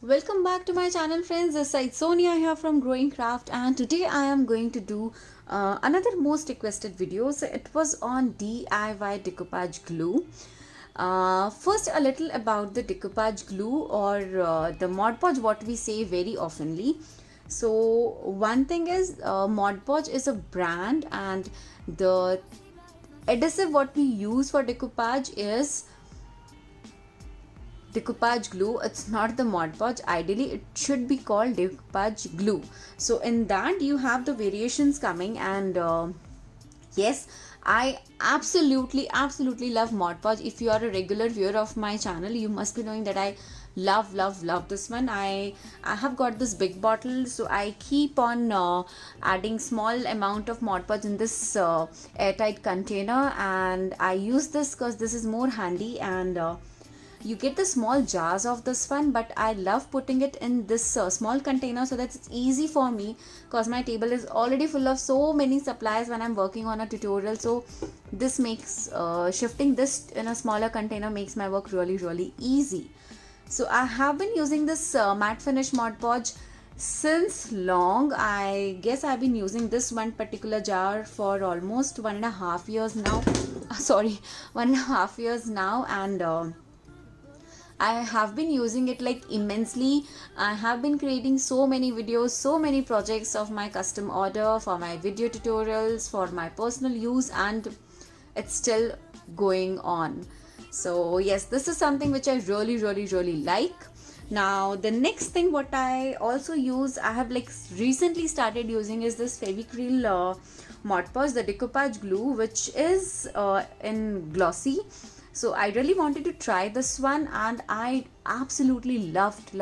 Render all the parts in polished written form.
Welcome back to my channel, friends. This is Sonia here from Growing Craft, and today I am going to do another most requested video. So it was on DIY decoupage glue. First, a little about the decoupage glue or the Mod Podge, what we say very oftenly. So one thing is Mod Podge is a brand, and the adhesive what we use for decoupage is decoupage glue. It's not the Mod Podge. Ideally it should be called decoupage glue. So in that you have the variations coming, and yes, I absolutely love Mod Podge. If you are a regular viewer of my channel, you must be knowing that I love this one. I have got this big bottle, so I keep on adding small amount of Mod Podge in this airtight container, and I use this because this is more handy, and you get the small jars of this one, but I love putting it in this small container so that it's easy for me, because my table is already full of so many supplies when I'm working on a tutorial. So this makes shifting this in a smaller container makes my work really easy. So I have been using this matte finish Mod Podge since long. I guess I've been using this one particular jar for almost 1.5 years now. Sorry, 1.5 years now, and I have been using it like immensely. I have been creating so many videos, so many projects of my custom order, for my video tutorials, for my personal use, and it's still going on. So yes, this is something which I really like. Now the next thing what I also use, I have like recently started using, is this Fevicryl Mod Podge, the decoupage glue, which is in glossy. So I really wanted to try this one, and I absolutely loved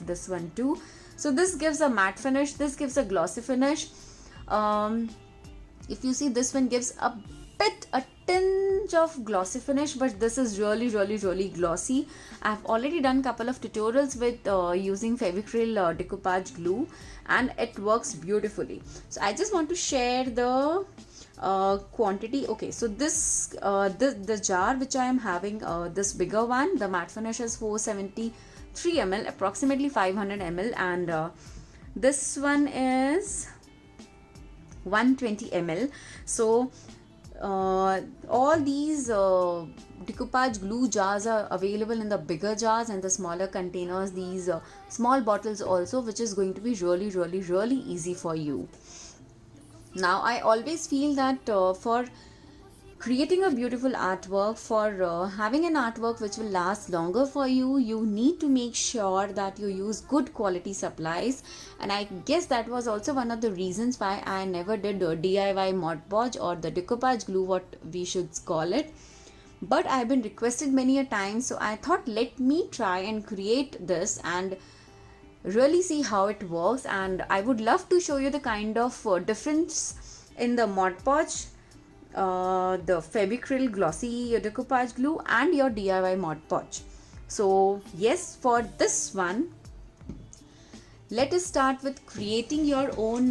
this one too. So this gives a matte finish, this gives a glossy finish. If you see, this one gives a tinge of glossy finish, but this is really glossy. I've already done couple of tutorials with using Fevicryl decoupage glue, and it works beautifully. So I just want to share the quantity. Okay, so this the jar which I am having, this bigger one, the matte finish is 473 ml, approximately 500 ml, and this one is 120 ml. So all these decoupage glue jars are available in the bigger jars and the smaller containers, these small bottles also, which is going to be really easy for you. Now I always feel that for creating a beautiful artwork, for having an artwork which will last longer for you, you need to make sure that you use good quality supplies. And I guess that was also one of the reasons why I never did DIY Mod Podge, or the decoupage glue, what we should call it. But I've been requested many a time, so I thought let me try and create this and really see how it works. And I would love to show you the kind of difference in the Mod Podge, the Fevicryl glossy decoupage glue, and your DIY Mod Podge. So yes, for this one, let us start with creating your own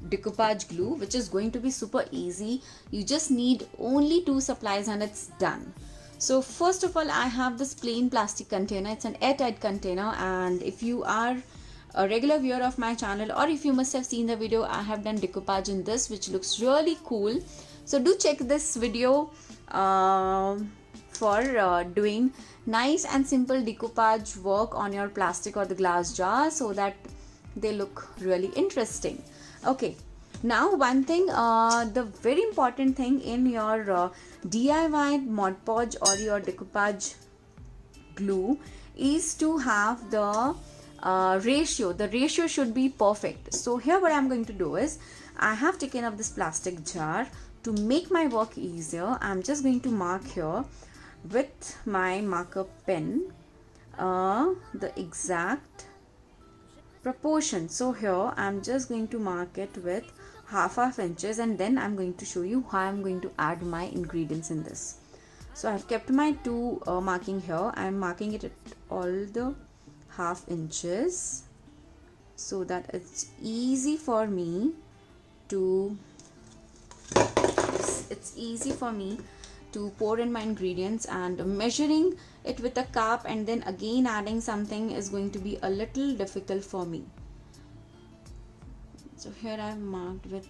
decoupage glue, which is going to be super easy. You just need only 2 supplies and it's done. So first of all, I have this plain plastic container. It's an airtight container, and if you are a regular viewer of my channel, or if you must have seen the video, I have done decoupage in this, which looks really cool. So do check this video for doing nice and simple decoupage work on your plastic or the glass jar, so that they look really interesting. Okay, now one thing, the very important thing in your DIY Mod Podge or your decoupage glue is to have the ratio. The ratio should be perfect. So here what I'm going to do is, I have taken up this plastic jar. To make my work easier, I'm just going to mark here with my marker pen the exact proportion. So here I'm just going to mark it with half inches, and then I'm going to show you how I'm going to add my ingredients in this. So I've kept my 2 marking here. I'm marking it at all the half inches so that it's easy for me to pour in my ingredients, and measuring it with a cup and then again adding something is going to be a little difficult for me. So here I've marked with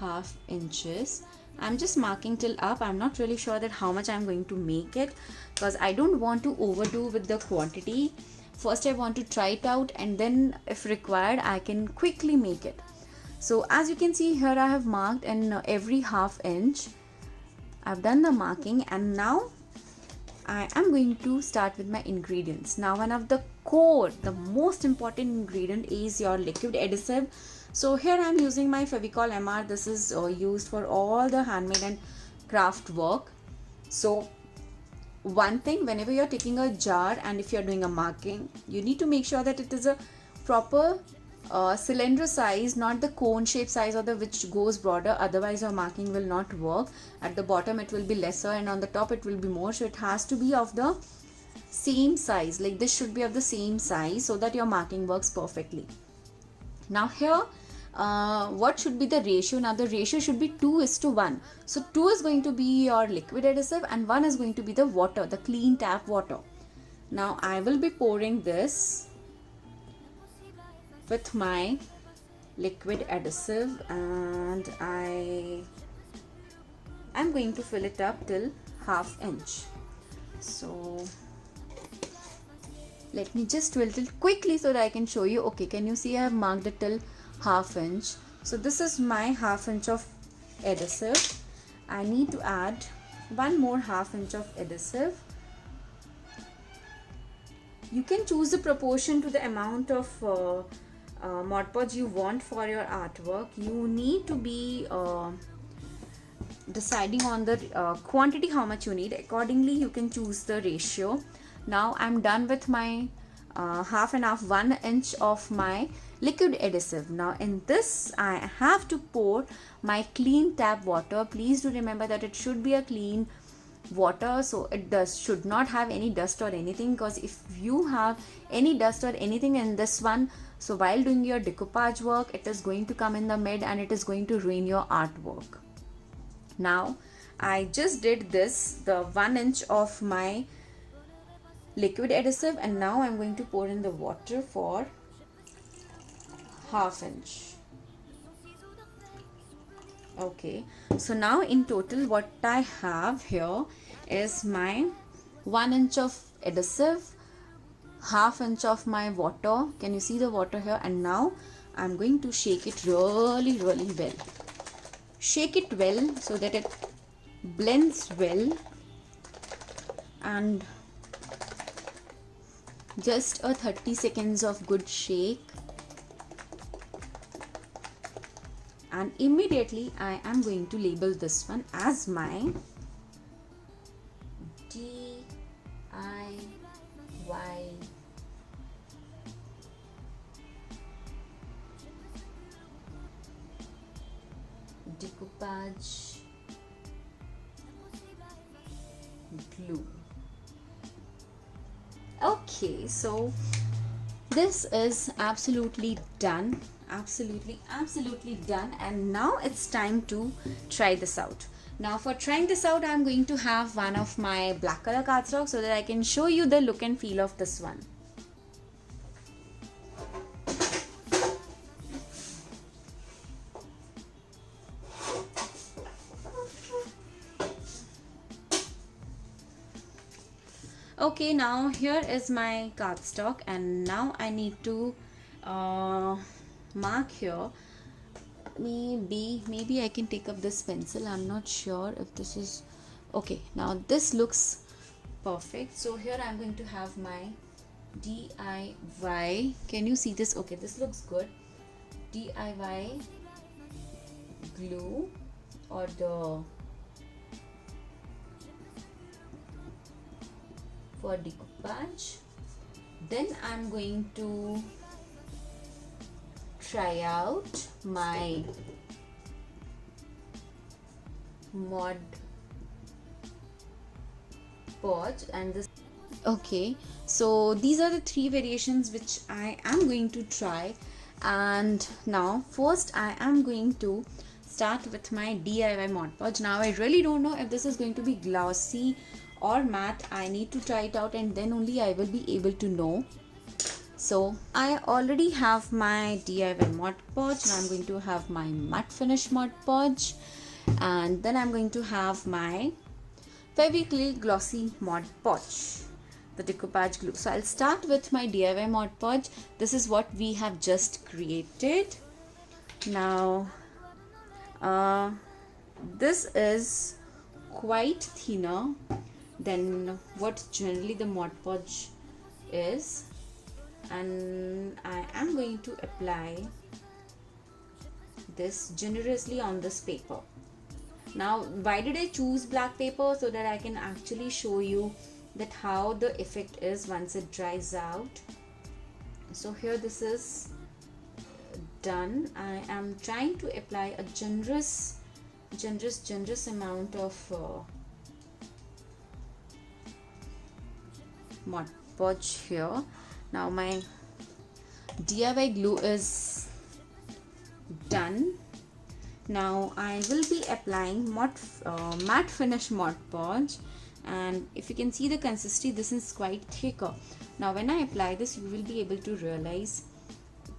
half inches. I'm just marking till up. I'm not really sure that how much I'm going to make it, because I don't want to overdo with the quantity. First I want to try it out, and then if required I can quickly make it. So as you can see here, I have marked in every half inch. I've done the marking, and now I am going to start with my ingredients. Now one of the core, the most important ingredient is your liquid adhesive. So here I am using my Fevicol MR. This is used for all the handmade and craft work. So one thing, whenever you're taking a jar and if you're doing a marking, you need to make sure that it is a proper cylinder size, not the cone shape size or the which goes broader, otherwise your marking will not work. At the bottom it will be lesser and on the top it will be more, so it has to be of the same size. Like this should be of the same size so that your marking works perfectly. Now here what should be the ratio? Now the ratio should be 2:1. So 2 is going to be your liquid adhesive and 1 is going to be the water, the clean tap water. Now I will be pouring this with my liquid adhesive, and I'm going to fill it up till half inch. So let me just fill it quickly so that I can show you. Okay, can you see I have marked it till half inch? So this is my half inch of adhesive. I need to add one more half inch of adhesive. You can choose the proportion to the amount of Mod Podge you want for your artwork. You need to be deciding on the quantity, how much you need. Accordingly you can choose the ratio. Now I'm done with my half and half 1 inch of my liquid adhesive. Now in this I have to pour my clean tap water. Please do remember that it should be a clean water, so it should not have any dust or anything, because if you have any dust or anything in this one, so while doing your decoupage work it is going to come in the mid and it is going to ruin your artwork. Now I just did this, the 1 inch of my liquid adhesive, and now I'm going to pour in the water for half inch. Okay, so now in total what I have here is my 1 inch of adhesive, half inch of my water. Can you see the water here? And now I'm going to shake it really well. Shake it well so that it blends well, and just a 30 seconds of good shake, and immediately I am going to label this one as my DIY decoupage glue. Okay, so this is absolutely done, absolutely done, and now it's time to try this out. Now for trying this out, I'm going to have one of my black color cardstock so that I can show you the look and feel of this one. Okay, now here is my cardstock, and now I need to mark here. Maybe I can take up this pencil. I'm not sure if this is okay. Now this looks perfect. So here I'm going to have my DIY. Can you see this? Okay, this looks good. DIY glue, or the for decoupage. Then I'm going to try out my Mod Podge and this. Okay, so these are the 3 variations which I am going to try, and now first I am going to start with my DIY Mod Podge. Now I really don't know if this is going to be glossy or matte, I need to try it out and then only I will be able to know. So I already have my DIY Mod Podge. Now I'm going to have my matte finish Mod Podge, and then I'm going to have my Fevicryl Glossy Mod Podge, the decoupage glue. So I'll start with my DIY Mod Podge. This is what we have just created. Now this is quite thinner than what generally the Mod Podge is, and I am going to apply this generously on this paper. Now, why did I choose black paper? So that I can actually show you that how the effect is once it dries out. So here this is done. I am trying to apply a generous amount of Mod Podge here. Now my DIY glue is done. Now I will be applying matte finish Mod Podge, and if you can see the consistency, this is quite thicker. Now when I apply this, you will be able to realize,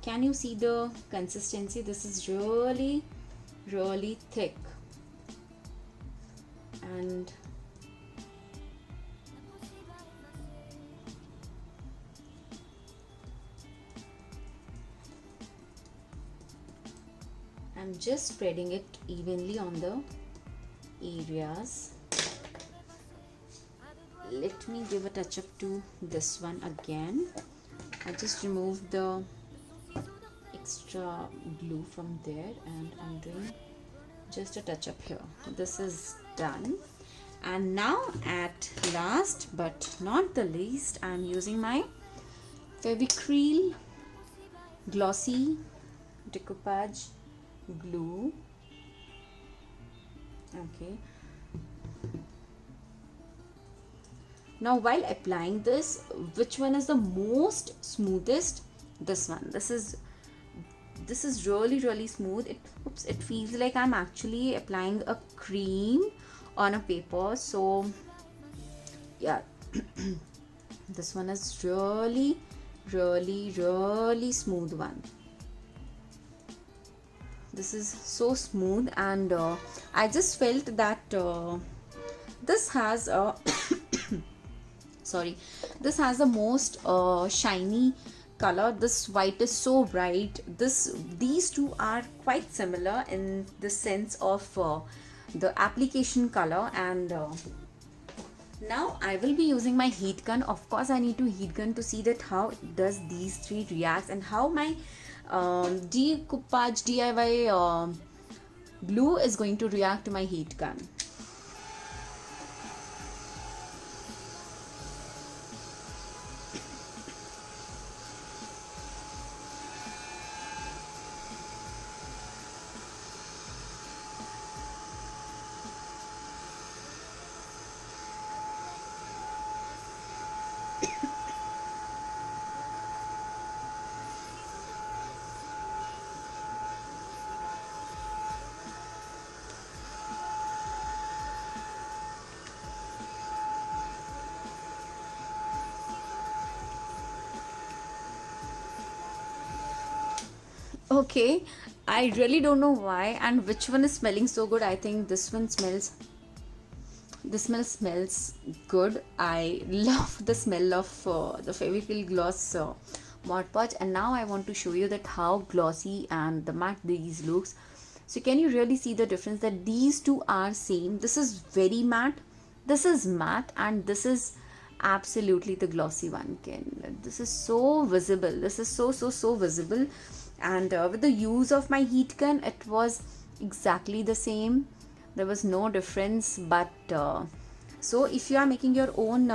can you see the consistency? This is really thick, and I'm just spreading it evenly on the areas. Let me give a touch up to this one again. I just removed the extra glue from there and I'm doing just a touch up here. This is done. And now at last but not the least, I'm using my Fevicryl Glossy Decoupage glue. Okay, now while applying this, which one is the most smoothest? This one. This is really smooth. It feels like I'm actually applying a cream on a paper. So yeah, this one is really smooth one. This is so smooth, and I just felt that this has a sorry, this has the most shiny color. This white is so bright. These two are quite similar in the sense of the application color. And now I will be using my heat gun. Of course I need to heat gun to see that how does these three react and how my decoupage DIY glue is going to react to my heat gun. Okay, I really don't know why and which one is smelling so good. I think this one smells good. I love the smell of the Fevicryl Gloss Mod Podge. And now I want to show you that how glossy and the matte these looks. So can you really see the difference that these two are same? This is very matte, this is matte, and this is absolutely the glossy one. This is so visible. This is so visible. And with the use of my heat gun, it was exactly the same. There was no difference. But so if you are making your own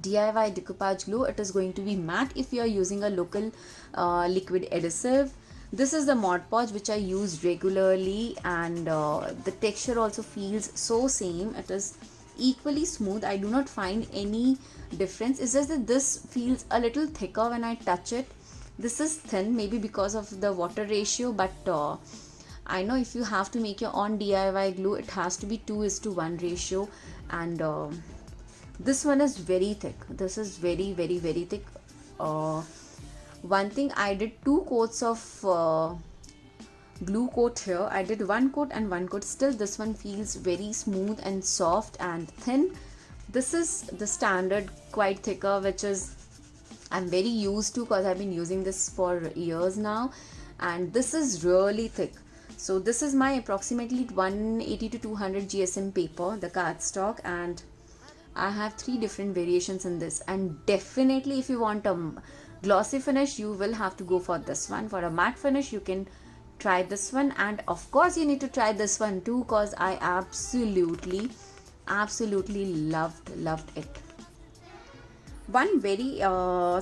DIY decoupage glue, it is going to be matte if you are using a local liquid adhesive. This is the Mod Podge which I use regularly, and the texture also feels so same. It is equally smooth. I do not find any difference. It's just that this feels a little thicker when I touch it. This is thin, maybe because of the water ratio, but I know if you have to make your own DIY glue, it has to be 2:1 ratio. And This one is very thick. This is very, very, very thick. uh, One thing, I did 2 coats of glue coat here. I did 1 coat and 1 coat. Still this one feels very smooth and soft and thin. This is the standard, quite thicker, which is I'm very used to because I've been using this for years now, and this is really thick. So this is my approximately 180 to 200 GSM paper, the cardstock, and I have 3 different variations in this. And definitely if you want a glossy finish, you will have to go for this one. For a matte finish, you can try this one, and of course you need to try this one too, because I absolutely loved it. One very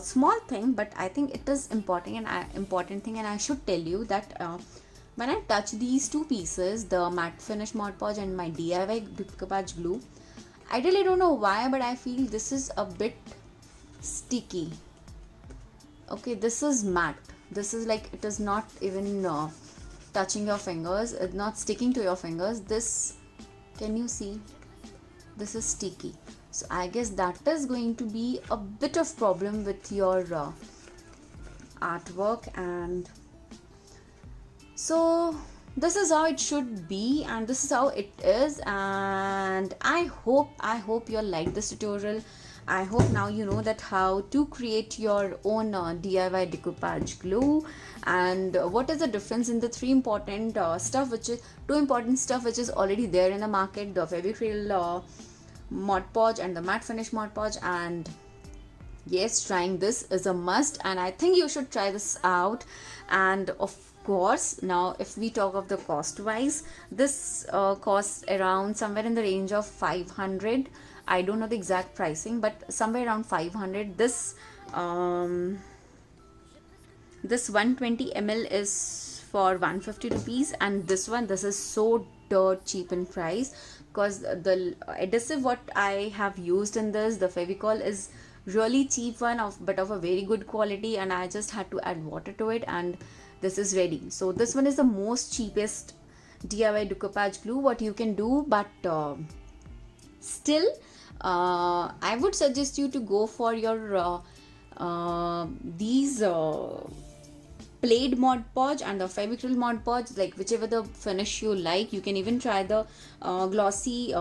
small thing, but I think it is important thing, and I should tell you that when I touch these 2 pieces, the matte finish Mod Podge and my DIY decoupage glue, I really don't know why, but I feel this is a bit sticky. Okay, this is matte. This is like, it is not even touching your fingers. It's not sticking to your fingers. This, can you see? This is sticky. So I guess that is going to be a bit of problem with your artwork. And so this is how it should be, and this is how it is. And I hope you'll like this tutorial. I hope now you know that how to create your own DIY decoupage glue, and what is the difference in the 2 important stuff which is already there in the market: the Fevicryl Mod Podge and the matte finish Mod Podge. And yes, trying this is a must, and I think you should try this out. And of course, now if we talk of the cost wise, this costs around somewhere in the range of 500. I don't know the exact pricing, but somewhere around 500. This 120 ml is for 150 rupees, and this is so dirt cheap in price, because the adhesive what I have used in this, the Fevicol, is really cheap one, but of a very good quality, and I just had to add water to it, and this is ready. So this one is the most cheapest DIY decoupage glue what you can do. But still, I would suggest you to go for your these Played Mod Podge and the Fevicryl Mod Podge, like whichever the finish you like. You can even try the glossy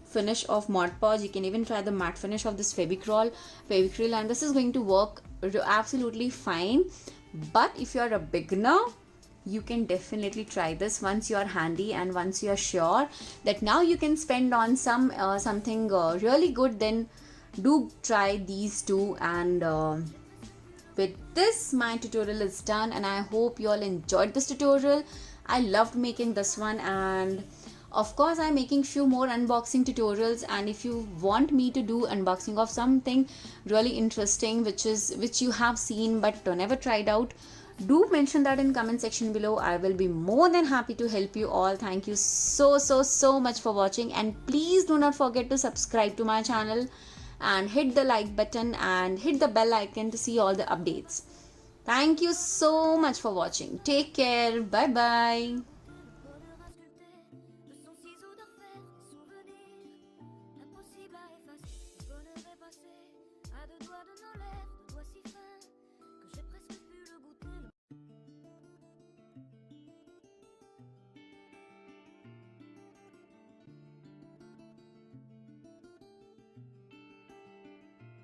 finish of Mod Podge. You can even try the matte finish of this Fevicryl, and this is going to work absolutely fine. But if you are a beginner, you can definitely try this once you are handy, and once you are sure that now you can spend on something really good, then do try these two. And with this, my tutorial is done, and I hope you all enjoyed this tutorial. I loved making this one, and of course I'm making few more unboxing tutorials. And if you want me to do unboxing of something really interesting which you have seen but never tried out, do mention that in comment section below. I will be more than happy to help you all. Thank you so much for watching, and please do not forget to subscribe to my channel and hit the like button and hit the bell icon to see all the updates. Thank you so much for watching. Take care. Bye bye. Impossible à effacer, le bonheur est passé à 2 doigts de nos lèvres, 2 doigts si